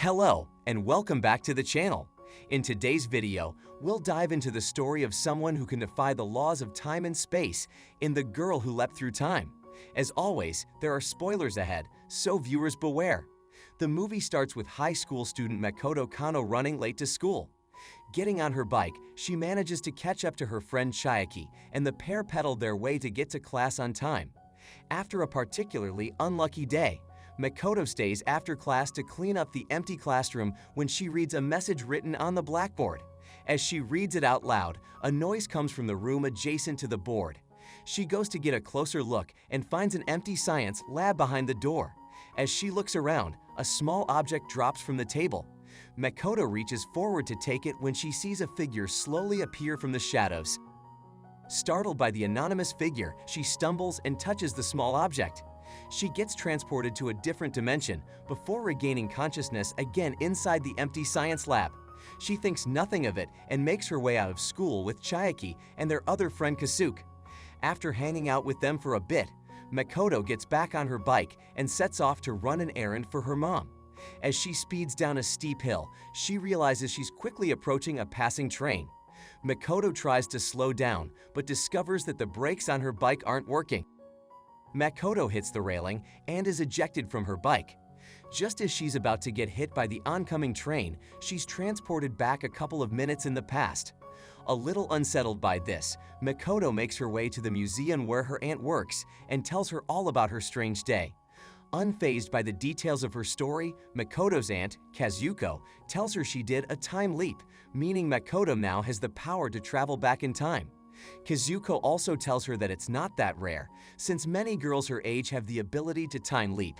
Hello, and welcome back to the channel. In today's video, we'll dive into the story of someone who can defy the laws of time and space in The Girl Who Leapt Through Time. As always, there are spoilers ahead, so viewers beware. The movie starts with high school student Makoto Kano running late to school. Getting on her bike, she manages to catch up to her friend Chiaki, and the pair pedal their way to get to class on time. After a particularly unlucky day, Makoto stays after class to clean up the empty classroom when she reads a message written on the blackboard. As she reads it out loud, a noise comes from the room adjacent to the board. She goes to get a closer look and finds an empty science lab behind the door. As she looks around, a small object drops from the table. Makoto reaches forward to take it when she sees a figure slowly appear from the shadows. Startled by the anonymous figure, she stumbles and touches the small object. She gets transported to a different dimension before regaining consciousness again inside the empty science lab. She thinks nothing of it and makes her way out of school with Chiaki and their other friend Kasuke. After hanging out with them for a bit, Makoto gets back on her bike and sets off to run an errand for her mom. As she speeds down a steep hill, she realizes she's quickly approaching a passing train. Makoto tries to slow down, but discovers that the brakes on her bike aren't working. Makoto hits the railing and is ejected from her bike. Just as she's about to get hit by the oncoming train, she's transported back a couple of minutes in the past. A little unsettled by this, Makoto makes her way to the museum where her aunt works and tells her all about her strange day. Unfazed by the details of her story, Makoto's aunt, Kazuko, tells her she did a time leap, meaning Makoto now has the power to travel back in time. Kazuko also tells her that it's not that rare, since many girls her age have the ability to time leap.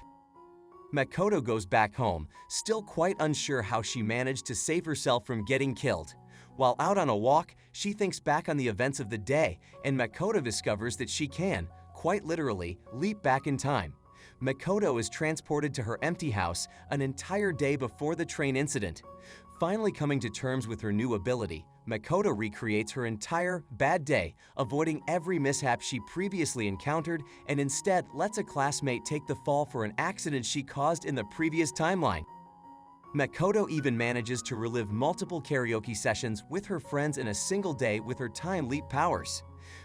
Makoto goes back home, still quite unsure how she managed to save herself from getting killed. While out on a walk, she thinks back on the events of the day, and Makoto discovers that she can, quite literally, leap back in time. Makoto is transported to her empty house an entire day before the train incident. Finally coming to terms with her new ability, Makoto recreates her entire bad day, avoiding every mishap she previously encountered and instead lets a classmate take the fall for an accident she caused in the previous timeline. Makoto even manages to relive multiple karaoke sessions with her friends in a single day with her time leap powers.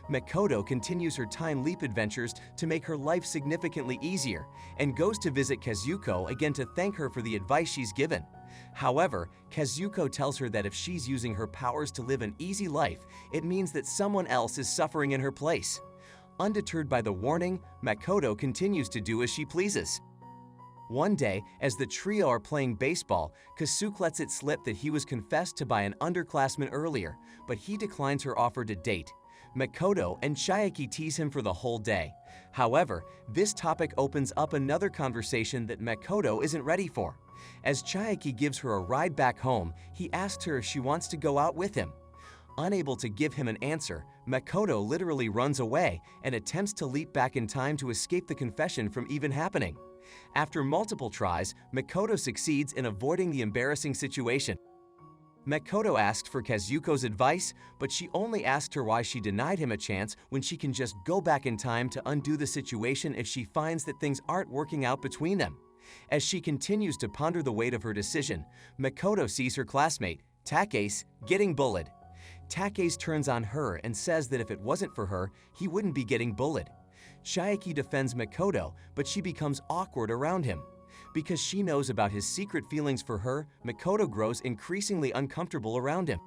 Makoto continues her time leap adventures to make her life significantly easier and goes to visit Kazuko again to thank her for the advice she's given. However, Kazuko tells her that if she's using her powers to live an easy life, it means that someone else is suffering in her place. Undeterred by the warning, Makoto continues to do as she pleases. One day, as the trio are playing baseball, Kasuke lets it slip that he was confessed to by an underclassman earlier, but he declines her offer to date. Makoto and Chiaki tease him for the whole day. However, this topic opens up another conversation that Makoto isn't ready for. As Chiaki gives her a ride back home, he asks her if she wants to go out with him. Unable to give him an answer, Makoto literally runs away and attempts to leap back in time to escape the confession from even happening. After multiple tries, Makoto succeeds in avoiding the embarrassing situation. Makoto asked for Kazuko's advice, but she only asked her why she denied him a chance when she can just go back in time to undo the situation if she finds that things aren't working out between them. As she continues to ponder the weight of her decision, Makoto sees her classmate, Takase, getting bullied. Takase turns on her and says that if it wasn't for her, he wouldn't be getting bullied. Chiaki defends Makoto, but she becomes awkward around him. Because she knows about his secret feelings for her, Makoto grows increasingly uncomfortable around him.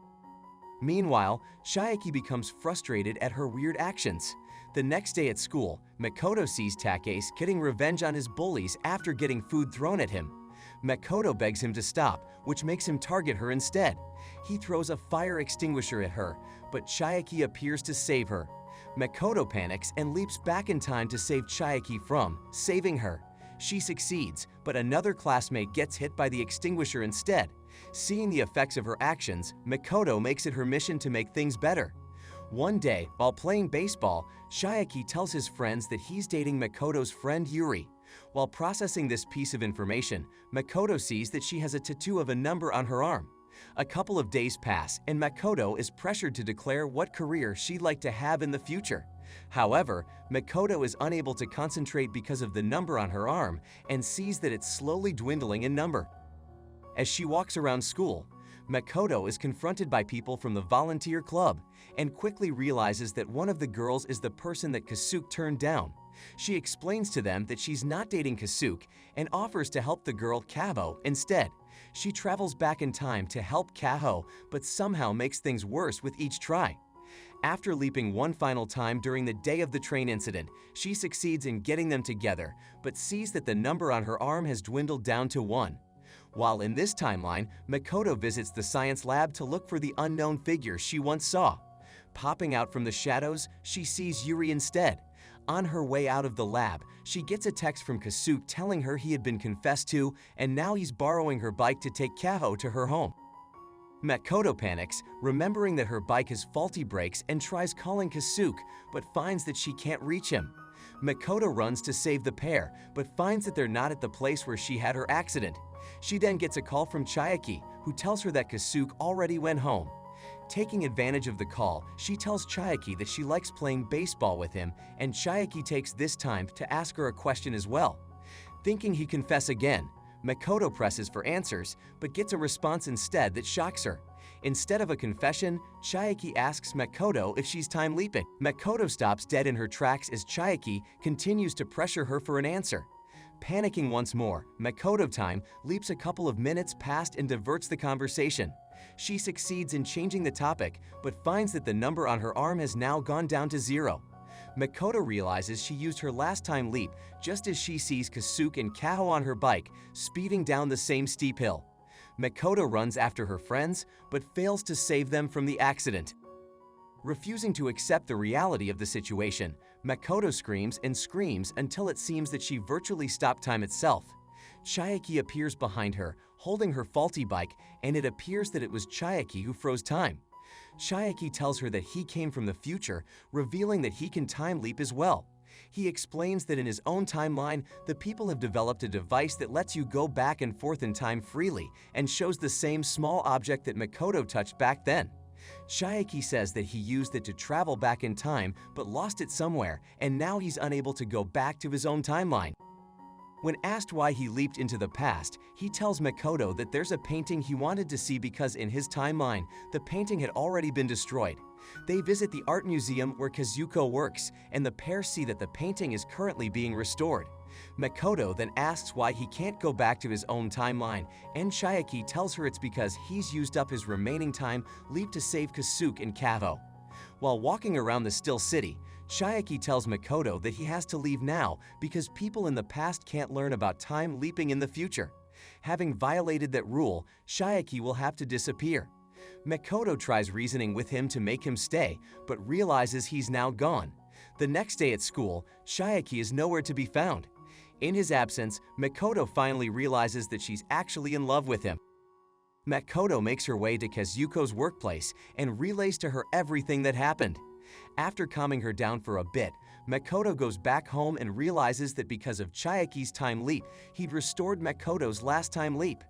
Meanwhile, Chiaki becomes frustrated at her weird actions. The next day at school, Makoto sees Takase getting revenge on his bullies after getting food thrown at him. Makoto begs him to stop, which makes him target her instead. He throws a fire extinguisher at her, but Chiaki appears to save her. Makoto panics and leaps back in time to save Chiaki from saving her. She succeeds, but another classmate gets hit by the extinguisher instead. Seeing the effects of her actions, Makoto makes it her mission to make things better. One day, while playing baseball, Chiaki tells his friends that he's dating Makoto's friend Yuri. While processing this piece of information, Makoto sees that she has a tattoo of a number on her arm. A couple of days pass, and Makoto is pressured to declare what career she'd like to have in the future. However, Makoto is unable to concentrate because of the number on her arm and sees that it's slowly dwindling in number. As she walks around school, Makoto is confronted by people from the volunteer club and quickly realizes that one of the girls is the person that Kasuke turned down. She explains to them that she's not dating Kasuke and offers to help the girl Kaho instead. She travels back in time to help Kaho, but somehow makes things worse with each try. After leaping one final time during the day of the train incident, she succeeds in getting them together, but sees that the number on her arm has dwindled down to 1. While in this timeline, Makoto visits the science lab to look for the unknown figure she once saw. Popping out from the shadows, she sees Yuri instead. On her way out of the lab, she gets a text from Kasuke telling her he had been confessed to and now he's borrowing her bike to take Kaho to her home. Makoto panics, remembering that her bike has faulty brakes and tries calling Kasuke, but finds that she can't reach him. Makoto runs to save the pair, but finds that they're not at the place where she had her accident. She then gets a call from Chiaki, who tells her that Kasuke already went home. Taking advantage of the call, she tells Chiaki that she likes playing baseball with him, and Chiaki takes this time to ask her a question as well. Thinking he confess again, Makoto presses for answers, but gets a response instead that shocks her. Instead of a confession, Chiaki asks Makoto if she's time leaping. Makoto stops dead in her tracks as Chiaki continues to pressure her for an answer. Panicking once more, Makoto time leaps a couple of minutes past and diverts the conversation. She succeeds in changing the topic, but finds that the number on her arm has now gone down to 0. Makoto realizes she used her last time leap just as she sees Kasuke and Kaho on her bike, speeding down the same steep hill. Makoto runs after her friends, but fails to save them from the accident. Refusing to accept the reality of the situation, Makoto screams and screams until it seems that she virtually stopped time itself. Chiaki appears behind her, holding her faulty bike, and it appears that it was Chiaki who froze time. Chiaki tells her that he came from the future, revealing that he can time leap as well. He explains that in his own timeline, the people have developed a device that lets you go back and forth in time freely and shows the same small object that Makoto touched back then. Chiaki says that he used it to travel back in time but lost it somewhere, and now he's unable to go back to his own timeline. When asked why he leaped into the past, he tells Makoto that there's a painting he wanted to see because in his timeline, the painting had already been destroyed. They visit the art museum where Kazuko works, and the pair see that the painting is currently being restored. Makoto then asks why he can't go back to his own timeline, and Chiaki tells her it's because he's used up his remaining time leap to save Kasuke and Kaho. While walking around the still city, Chiaki tells Makoto that he has to leave now because people in the past can't learn about time leaping in the future. Having violated that rule, Chiaki will have to disappear. Makoto tries reasoning with him to make him stay, but realizes he's now gone. The next day at school, Chiaki is nowhere to be found. In his absence, Makoto finally realizes that she's actually in love with him. Makoto makes her way to Kazuko's workplace and relays to her everything that happened. After calming her down for a bit, Makoto goes back home and realizes that because of Chiaki's time leap, he'd restored Makoto's last time leap.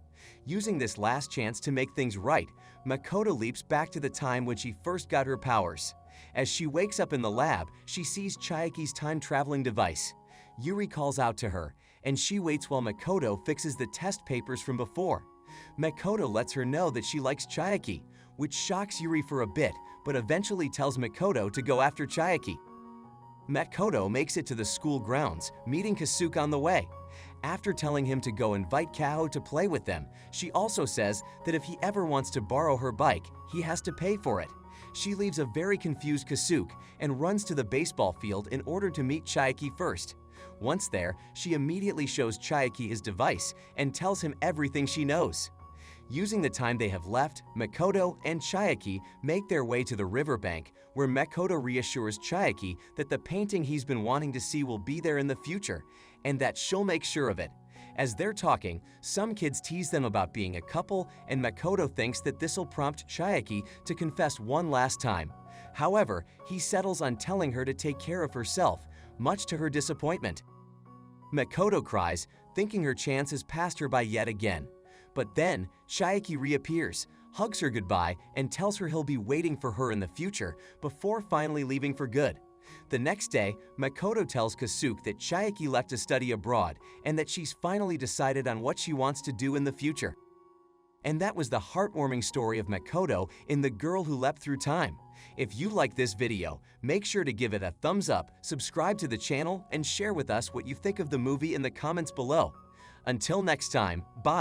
Using this last chance to make things right, Makoto leaps back to the time when she first got her powers. As she wakes up in the lab, she sees Chiaki's time-traveling device. Yuri calls out to her, and she waits while Makoto fixes the test papers from before. Makoto lets her know that she likes Chiaki, which shocks Yuri for a bit, but eventually tells Makoto to go after Chiaki. Makoto makes it to the school grounds, meeting Kasuke on the way. After telling him to go invite Kaho to play with them, she also says that if he ever wants to borrow her bike, he has to pay for it. She leaves a very confused Kasuke and runs to the baseball field in order to meet Chiaki first. Once there, she immediately shows Chiaki his device and tells him everything she knows. Using the time they have left, Makoto and Chiaki make their way to the riverbank, where Makoto reassures Chiaki that the painting he's been wanting to see will be there in the future, and that she'll make sure of it. As they're talking, some kids tease them about being a couple, and Makoto thinks that this'll prompt Chiaki to confess one last time. However, he settles on telling her to take care of herself, much to her disappointment. Makoto cries, thinking her chance has passed her by yet again. But then, Chiaki reappears, hugs her goodbye, and tells her he'll be waiting for her in the future before finally leaving for good. The next day, Makoto tells Kasuke that Chiaki left to study abroad and that she's finally decided on what she wants to do in the future. And that was the heartwarming story of Makoto in The Girl Who Leapt Through Time. If you like this video, make sure to give it a thumbs up, subscribe to the channel, and share with us what you think of the movie in the comments below. Until next time, bye!